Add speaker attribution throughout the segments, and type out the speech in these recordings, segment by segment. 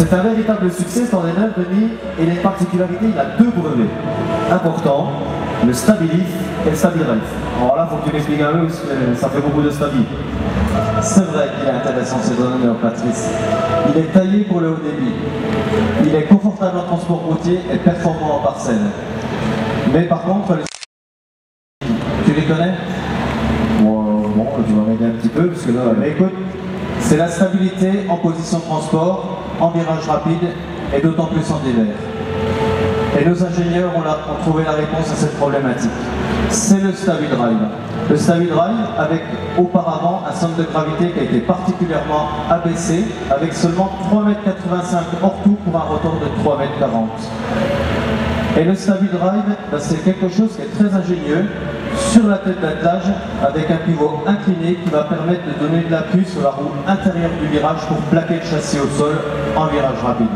Speaker 1: C'est un véritable succès cet entraîneur, Denis. Il a une particularité, il a deux brevets importants, le Stabilif et le Stabilref. Alors là, il faut que tu m'expliques un peu parce que ça fait beaucoup de Stabi.
Speaker 2: C'est vrai qu'il est intéressant cet honneur, Patrice. Il est taillé pour le haut débit. Il est confortable en transport routier et performant en parcelle. Mais par contre, tu les connais?
Speaker 1: Bon, tu vas m'aider un petit peu parce que là,
Speaker 2: Mais écoute, c'est la stabilité en position de transport, en virage rapide et d'autant plus en hiver. Et nos ingénieurs ont trouvé la réponse à cette problématique. C'est le Stabi-Drive. Le Stabi-Drive avec auparavant un centre de gravité qui a été particulièrement abaissé avec seulement 3,85 m hors tout pour un rotor de 3,40 m. Et le Stabi-Drive, c'est quelque chose qui est très ingénieux sur la tête d'attelage avec un pivot incliné qui va permettre de donner de l'appui sur la roue intérieure du virage pour plaquer le châssis au sol en virage rapide.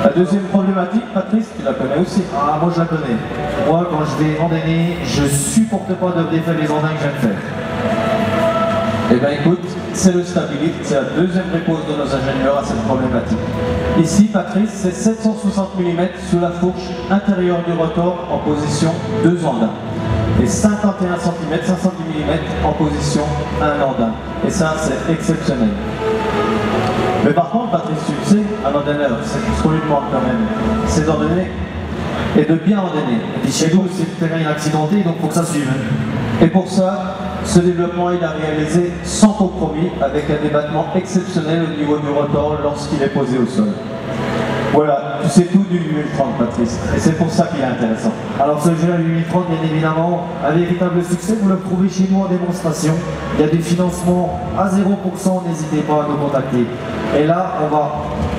Speaker 2: La deuxième problématique, Patrice, tu la connais aussi.
Speaker 1: ah, moi je la connais. Moi, quand je vais endainer, je supporte pas de défaire les andins que j'aime faire.
Speaker 2: Eh bien écoute, c'est le Stabilif, c'est la deuxième réponse de nos ingénieurs à cette problématique. Ici, Patrice, c'est 760 mm sous la fourche intérieure du rotor en position 2 andins. Et 51 cm, 510 mm en position 1 andin. Et ça, c'est exceptionnel. Mais par contre, Patrice, tu le sais, un endaineur, c'est ce qu'on lui demande quand même, c'est d'endainer et de bien endainer.
Speaker 1: Et puis chez nous, c'est le terrain accidenté, donc il faut que ça suive.
Speaker 2: Et pour ça, ce développement, il a réalisé sans compromis, avec un débattement exceptionnel au niveau du rotor lorsqu'il est posé au sol. Voilà, tu sais tout du 8030, Patrice, et c'est pour ça qu'il est intéressant.
Speaker 1: Alors ce jeu à 8030, bien évidemment, un véritable succès, vous le retrouvez chez nous en démonstration. Il y a des financements à 0%, n'hésitez pas à nous contacter. Et là, on va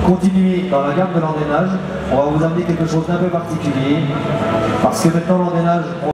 Speaker 1: continuer dans la gamme de l'endainage. On va vous amener quelque chose d'un peu particulier, parce que maintenant l'endainage,